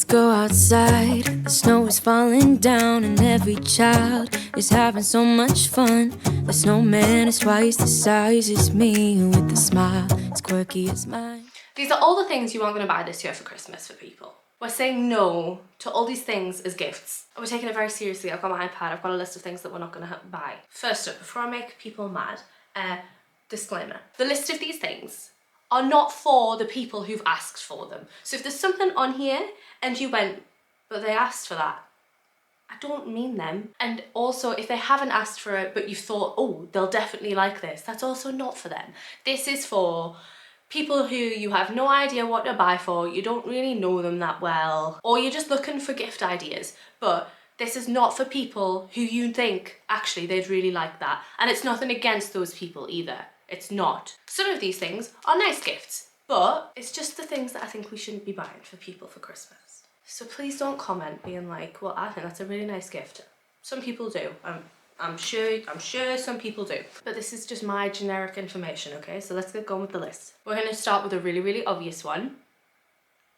go outside. The snow is falling down and every child is having so much fun. The snowman is twice the size as me with a smile as quirky as mine. These are all the things you aren't going to buy this year for Christmas for people. We're saying no to all these things as gifts. And we're taking it very seriously. I've got my iPad, I've got a list of things that we're not going to buy. First up, before I make people mad, disclaimer. The list of these things are not for the people who've asked for them. So if there's something on here and you went, but they asked for that, I don't mean them. And also if they haven't asked for it, but you thought, oh, they'll definitely like this, that's also not for them. This is for people who you have no idea what to buy for, you don't really know them that well, or you're just looking for gift ideas. But this is not for people who you think, actually, they'd really like that. And it's nothing against those people either. It's not. Some of these things are nice gifts, but it's just the things that I think we shouldn't be buying for people for Christmas. So please don't comment being like, well, I think that's a really nice gift. Some people do. I'm sure some people do. But this is just my generic information, okay? So let's get going with the list. We're gonna start with a really, really obvious one.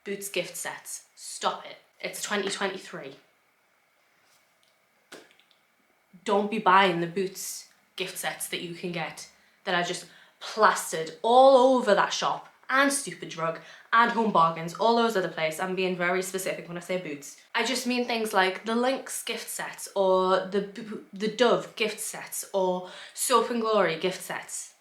Boots gift sets. Stop it. It's 2023. Don't be buying the Boots gift sets that you can get that are just plastered all over that shop, and Stupid Drug and Home Bargains, all those other places. I'm being very specific when I say Boots. I just mean things like the Lynx gift sets, or the Dove gift sets, or Soap and Glory gift sets.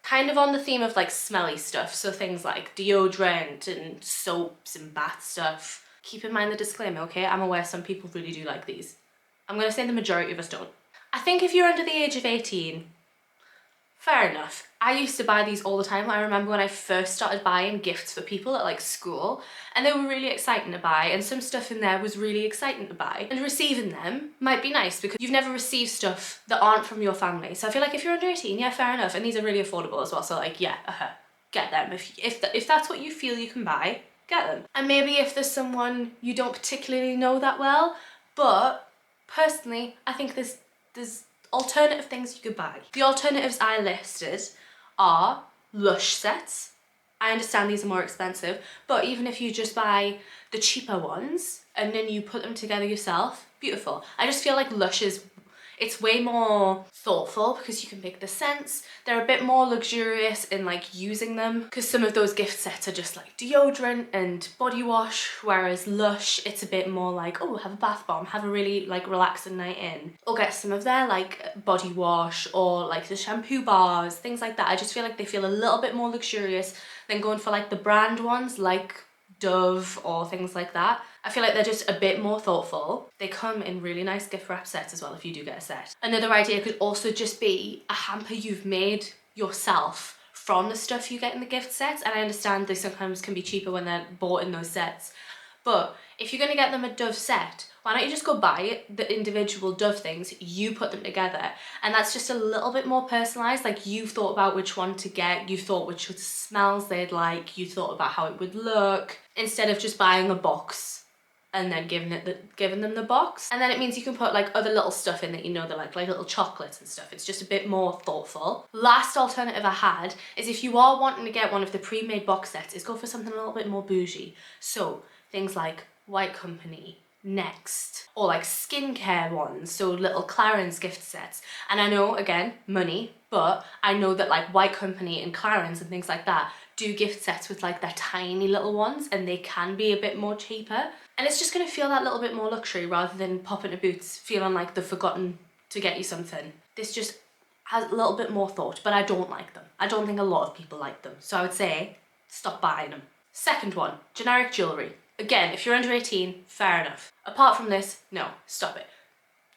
Kind of on the theme of like smelly stuff, so things like deodorant and soaps and bath stuff. Keep in mind the disclaimer, okay? I'm aware some people really do like these. I'm gonna say the majority of us don't. I think if you're under the age of 18, fair enough. I used to buy these all the time. I remember when I first started buying gifts for people at like school, and they were really exciting to buy, and some stuff in there was really exciting to buy. And receiving them might be nice because you've never received stuff that aren't from your family. So I feel like if you're under 18, yeah, fair enough. And these are really affordable as well. So like, yeah, get them. If that's what you feel you can buy, get them. And maybe if there's someone you don't particularly know that well, but personally, I think there's alternative things you could buy. The alternatives I listed are Lush sets. I understand these are more expensive, but even if you just buy the cheaper ones and then you put them together yourself, beautiful. I just feel like Lush it's way more thoughtful because you can make the scents. They're a bit more luxurious in like using them, because some of those gift sets are just like deodorant and body wash, whereas Lush, it's a bit more like, oh, have a bath bomb, have a really like relaxing night in. Or get some of their like body wash or like the shampoo bars, things like that. I just feel like they feel a little bit more luxurious than going for like the brand ones like Dove or things like that. I feel like they're just a bit more thoughtful. They come in really nice gift wrap sets as well if you do get a set. Another idea could also just be a hamper you've made yourself from the stuff you get in the gift sets. And I understand they sometimes can be cheaper when they're bought in those sets. But if you're going to get them a Dove set, why don't you just go buy the individual Dove things, you put them together, and that's just a little bit more personalised. Like, you've thought about which one to get, you thought which smells they'd like, you thought about how it would look, instead of just buying a box and then giving them the box. And then it means you can put like other little stuff in that you know they like little chocolates and stuff. It's just a bit more thoughtful. Last alternative I had is, if you are wanting to get one of the pre-made box sets, is go for something a little bit more bougie. So things like White Company, Next, or like skincare ones, so little Clarins gift sets. And I know, again, money, but I know that like White Company and Clarins and things like that do gift sets with like their tiny little ones, and they can be a bit more cheaper. And it's just gonna feel that little bit more luxury rather than popping to Boots feeling like they've forgotten to get you something. This just has a little bit more thought, but I don't like them. I don't think a lot of people like them. So I would say, stop buying them. Second one, generic jewellery. Again, if you're under 18, fair enough. Apart from this, no, stop it.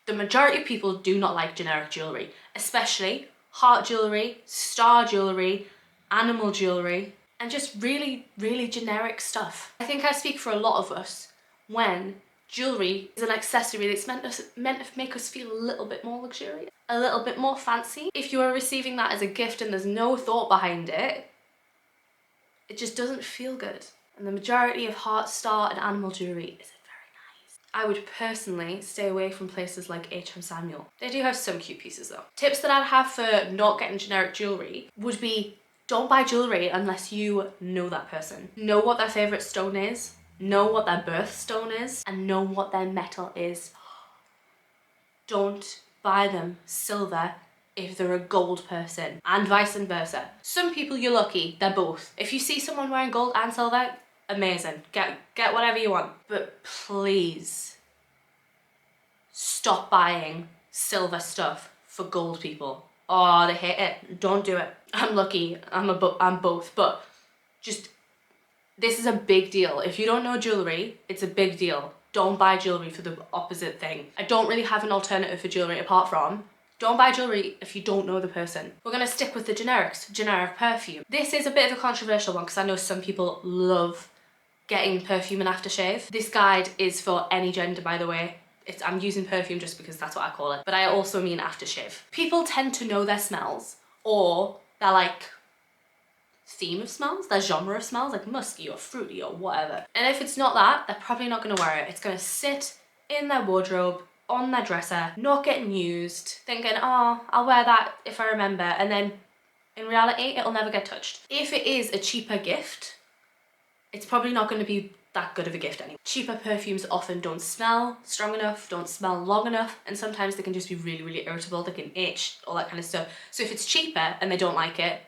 The majority of people do not like generic jewellery, especially heart jewellery, star jewellery, animal jewellery, and just really, really generic stuff. I think I speak for a lot of us when jewellery is an accessory that's meant to make us feel a little bit more luxurious, a little bit more fancy. If you are receiving that as a gift and there's no thought behind it, it just doesn't feel good. And the majority of heart, star and animal jewellery isn't very nice. I would personally stay away from places like H&M Samuel. They do have some cute pieces though. Tips that I'd have for not getting generic jewellery would be, don't buy jewellery unless you know that person. Know what their favourite stone is. know what their birthstone is, and know what their metal is. Don't buy them silver if they're a gold person, and vice versa. Some people, you're lucky, they're both. If you see someone wearing gold and silver, amazing. Get whatever you want. But please stop buying silver stuff for gold people. Oh, they hate it. Don't do it. I'm lucky. I'm both. But just, this is a big deal. If you don't know jewellery, it's a big deal. Don't buy jewellery for the opposite thing. I don't really have an alternative for jewellery apart from don't buy jewellery if you don't know the person. We're gonna stick with the generics, generic perfume. This is a bit of a controversial one because I know some people love getting perfume and aftershave. This guide is for any gender, by the way. I'm using perfume just because that's what I call it, but I also mean aftershave. People tend to know their smells, or their like theme of smells, their genre of smells, like musky or fruity or whatever. And if it's not that, they're probably not gonna wear it. It's gonna sit in their wardrobe, on their dresser, not getting used, thinking, oh, I'll wear that if I remember, and then in reality, it'll never get touched. If it is a cheaper gift, it's probably not gonna be that good of a gift anyway. Cheaper perfumes often don't smell strong enough, don't smell long enough, and sometimes they can just be really, really irritable, they can itch, all that kind of stuff. So if it's cheaper and they don't like it,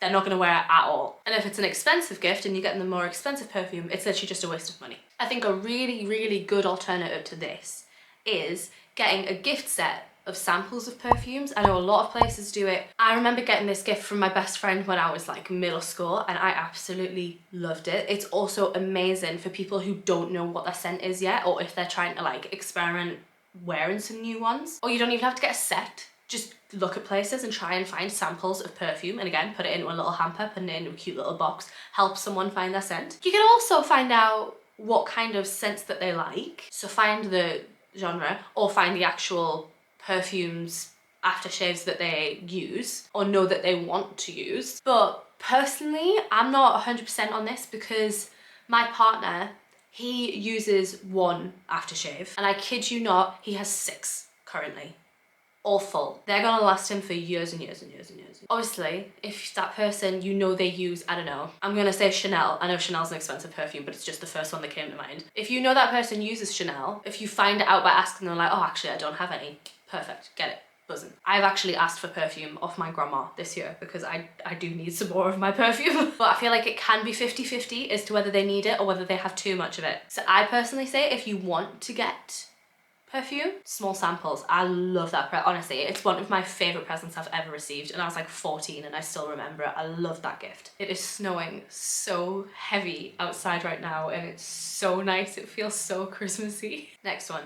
they're not gonna wear it at all. And if it's an expensive gift and you're getting the more expensive perfume, it's literally just a waste of money. I think a really, really good alternative to this is getting a gift set of samples of perfumes. I know a lot of places do it. I remember getting this gift from my best friend when I was like middle school and I absolutely loved it. It's also amazing for people who don't know what their scent is yet, or if they're trying to like experiment wearing some new ones. Or you don't even have to get a set. Just look at places and try and find samples of perfume, and again, put it into a little hamper, put it into a cute little box, help someone find their scent. You can also find out what kind of scents that they like. So find the genre, or find the actual perfumes, aftershaves that they use or know that they want to use. But personally, I'm not 100% on this because my partner, he uses one aftershave, and I kid you not, he has 6 currently. All full. They're gonna last him for years and years and years and years. Obviously, if that person, you know they use, I don't know, I'm gonna say Chanel. I know Chanel's an expensive perfume, but it's just the first one that came to mind. If you know that person uses Chanel, if you find it out by asking them like, oh, actually, I don't have any, perfect, get it, buzzing. I've actually asked for perfume off my grandma this year because I do need some more of my perfume. But I feel like it can be 50-50 as to whether they need it or whether they have too much of it. So I personally say if you want to get perfume, small samples. I love that. Honestly, it's one of my favorite presents I've ever received, and I was like 14 and I still remember it. I love that gift. It is snowing so heavy outside right now and it's so nice. It feels so Christmassy. Next one.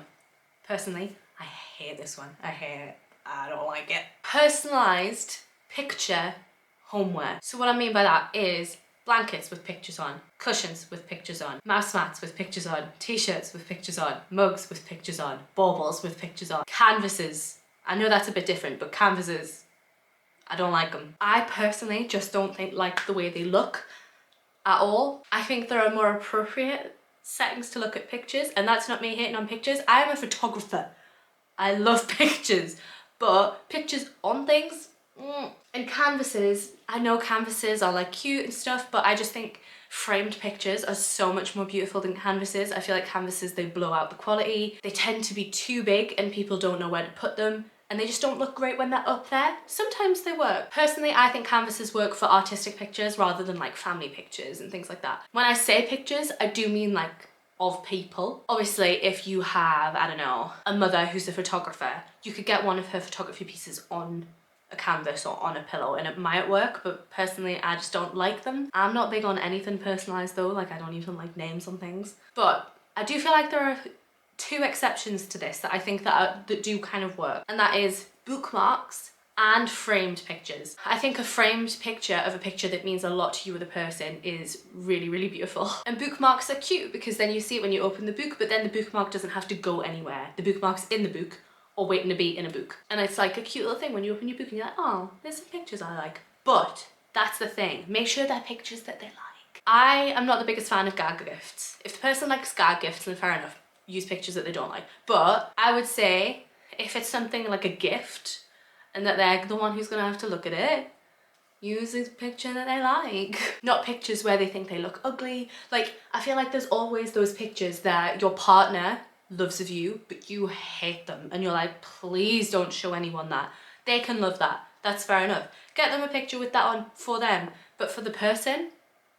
Personally, I hate this one. I hate it. I don't like it. Personalized picture homeware. So what I mean by that is blankets with pictures on, cushions with pictures on, mouse mats with pictures on, t-shirts with pictures on, mugs with pictures on, baubles with pictures on, canvases. I know that's a bit different, but canvases, I don't like them. I personally just don't like the way they look at all. I think there are more appropriate settings to look at pictures, and that's not me hating on pictures. I am a photographer. I love pictures, but pictures on things, and canvases, I know canvases are like cute and stuff, but I just think framed pictures are so much more beautiful than canvases. I feel like canvases, they blow out the quality. They tend to be too big and people don't know where to put them, and they just don't look great when they're up there. Sometimes they work. Personally, I think canvases work for artistic pictures rather than like family pictures and things like that. When I say pictures, I do mean like of people. Obviously, if you have, I don't know, a mother who's a photographer, you could get one of her photography pieces on a canvas or on a pillow and it might work, but personally I just don't like them. I'm not big on anything personalized though, like I don't even like names on things. But I do feel like there are 2 exceptions to this that I think that do kind of work, and that is bookmarks and framed pictures. I think a framed picture of a picture that means a lot to you with a person is really, really beautiful. And bookmarks are cute because then you see it when you open the book, but then the bookmark doesn't have to go anywhere. The bookmark's in the book or waiting to be in a book. And it's like a cute little thing when you open your book and you're like, oh, there's some pictures I like. But that's the thing, make sure they're pictures that they like. I am not the biggest fan of gag gifts. If the person likes gag gifts, then fair enough, use pictures that they don't like. But I would say if it's something like a gift and that they're the one who's gonna have to look at it, use a picture that they like. Not pictures where they think they look ugly. Like, I feel like there's always those pictures that your partner loves of you, but you hate them. And you're like, please don't show anyone that. They can love that. That's fair enough. Get them a picture with that on for them. But for the person,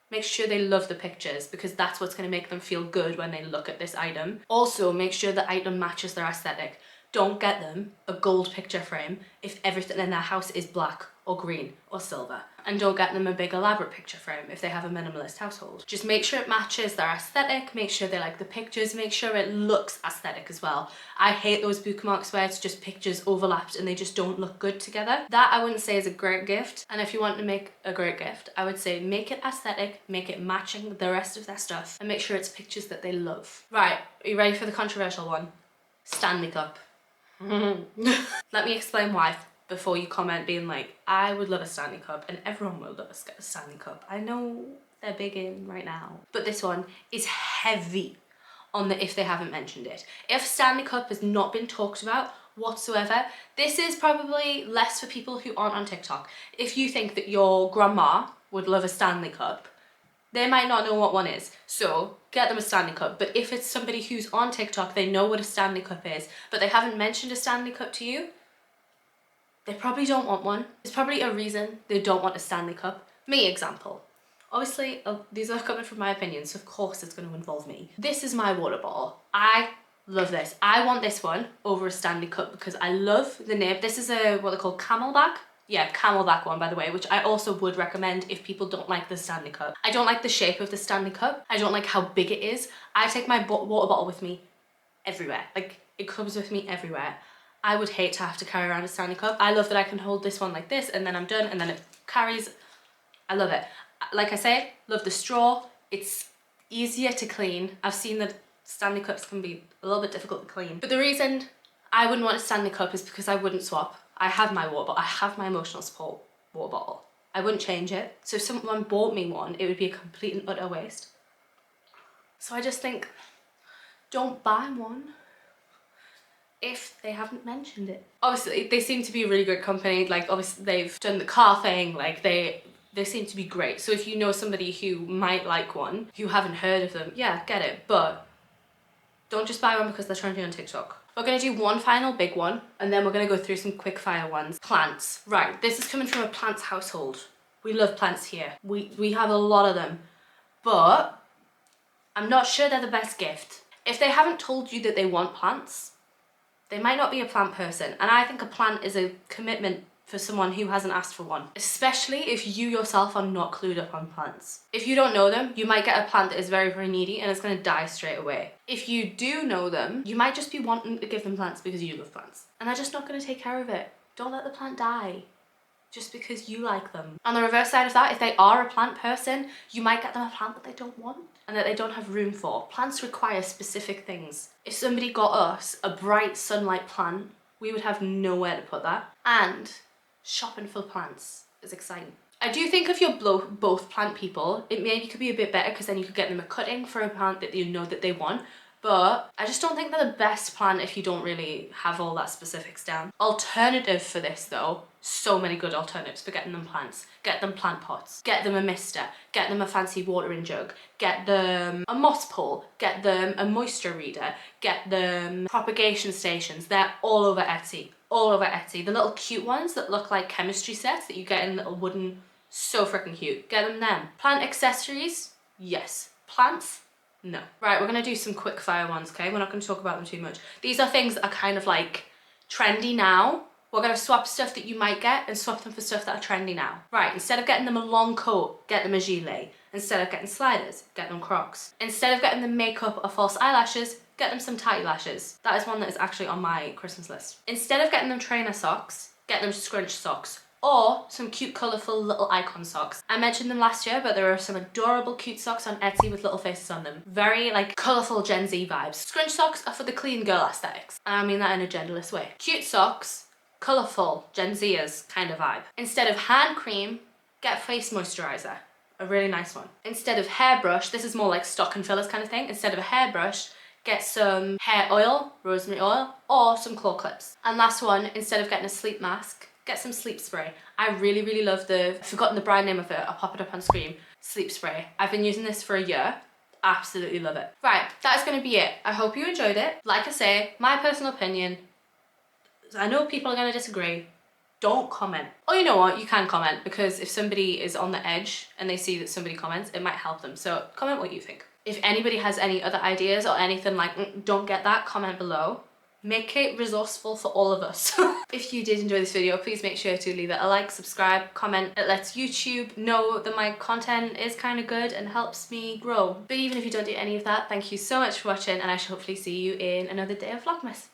make sure they love the pictures, because that's what's going to make them feel good when they look at this item. Also, make sure the item matches their aesthetic. Don't get them a gold picture frame if everything in their house is black or green or silver. And don't get them a big elaborate picture frame if they have a minimalist household. Just make sure it matches their aesthetic, make sure they like the pictures, make sure it looks aesthetic as well. I hate those bookmarks where it's just pictures overlapped and they just don't look good together. That I wouldn't say is a great gift. And if you want to make a great gift, I would say make it aesthetic, make it matching the rest of their stuff, and make sure it's pictures that they love. Right, are you ready for the controversial one? Stanley Cup. Let me explain why before you comment being like, I would love a Stanley Cup, and everyone will love a Stanley Cup. I know they're big in right now, but this one is heavy on the if they haven't mentioned it. If Stanley Cup has not been talked about whatsoever, this is probably less for people who aren't on TikTok. If you think that your grandma would love a Stanley Cup, they might not know what one is, so get them a Stanley Cup. But if it's somebody who's on TikTok, they know what a Stanley Cup is, but they haven't mentioned a Stanley Cup to you, they probably don't want one. There's probably a reason they don't want a Stanley Cup. Me example. Obviously, these are coming from my opinion, so of course it's going to involve me. This is my water bottle. I love this. I want this one over a Stanley Cup because I love the nib. This is a, what they call Camelback. Yeah, Camelback one, by the way, which I also would recommend if people don't like the Stanley Cup. I don't like the shape of the Stanley Cup. I don't like how big it is. I take my water bottle with me everywhere. Like, it comes with me everywhere. I would hate to have to carry around a Stanley Cup. I love that I can hold this one like this and then I'm done and then it carries. I love it. Like I say, love the straw. It's easier to clean. I've seen that Stanley Cups can be a little bit difficult to clean. But the reason I wouldn't want a Stanley Cup is because I wouldn't swap. I have my water bottle. I have my emotional support water bottle. I wouldn't change it. So if someone bought me one, it would be a complete and utter waste. So I just think, don't buy one if they haven't mentioned it. Obviously, they seem to be a really great company. Like, obviously, they've done the car thing. Like, they seem to be great. So if you know somebody who might like one, you haven't heard of them, yeah, get it. But don't just buy one because they're trending on TikTok. We're going to do one final big one, and then we're going to go through some quick fire ones. Plants. Right, this is coming from a plants household. We love plants here. We have a lot of them. But I'm not sure they're the best gift. If they haven't told you that they want plants, they might not be a plant person. And I think a plant is a commitment for someone who hasn't asked for one, especially if you yourself are not clued up on plants. If you don't know them, you might get a plant that is very, very needy and it's going to die straight away. If you do know them, you might just be wanting to give them plants because you love plants and they're just not going to take care of it. Don't let the plant die just because you like them. On the reverse side of that, if they are a plant person, you might get them a plant that they don't want and that they don't have room for. Plants require specific things. If somebody got us a bright sunlight plant, we would have nowhere to put that. And shopping for plants is exciting. I do think if you're both plant people, it maybe could be a bit better because then you could get them a cutting for a plant that you know that they want. But I just don't think they're the best plant if you don't really have all that specifics down. Alternative for this though, so many good alternatives for getting them plants. Get them plant pots, get them a mister, get them a fancy watering jug, get them a moss pole, get them a moisture reader, get them propagation stations. They're all over Etsy. All over Etsy. The little cute ones that look like chemistry sets that you get in little wooden, so freaking cute. Get them. Plant accessories, yes. Plants, no. Right, we're gonna do some quick fire ones, okay? We're not gonna talk about them too much. These are things that are kind of like trendy now. We're gonna swap stuff that you might get and swap them for stuff that are trendy now. Right, instead of getting them a long coat, get them a gilet. Instead of getting sliders, get them Crocs. Instead of getting them makeup or false eyelashes, get them some tight lashes. That is one that is actually on my Christmas list. Instead of getting them trainer socks, get them scrunch socks or some cute colourful little icon socks. I mentioned them last year, but there are some adorable cute socks on Etsy with little faces on them. Very like colourful Gen Z vibes. Scrunch socks are for the clean girl aesthetics. And I mean that in a genderless way. Cute socks, colourful Gen Zers kind of vibe. Instead of hand cream, get face moisturiser. A really nice one. Instead of hairbrush, this is more like stock and fillers kind of thing. Instead of a hairbrush, get some hair oil, rosemary oil, or some claw clips. And last one, instead of getting a sleep mask, get some sleep spray. I really, really love I've forgotten the brand name of it, I'll pop it up on screen. Sleep spray. I've been using this for a year. Absolutely love it. Right, that's gonna be it. I hope you enjoyed it. Like I say, my personal opinion, I know people are gonna disagree. Don't comment. Or you know what, you can comment, because if somebody is on the edge and they see that somebody comments, it might help them. So comment what you think. If anybody has any other ideas or anything like, don't get that, comment below. Make it resourceful for all of us. If you did enjoy this video, please make sure to leave it a like, subscribe, comment. It lets YouTube know that my content is kind of good and helps me grow. But even if you don't do any of that, thank you so much for watching, and I shall hopefully see you in another day of Vlogmas.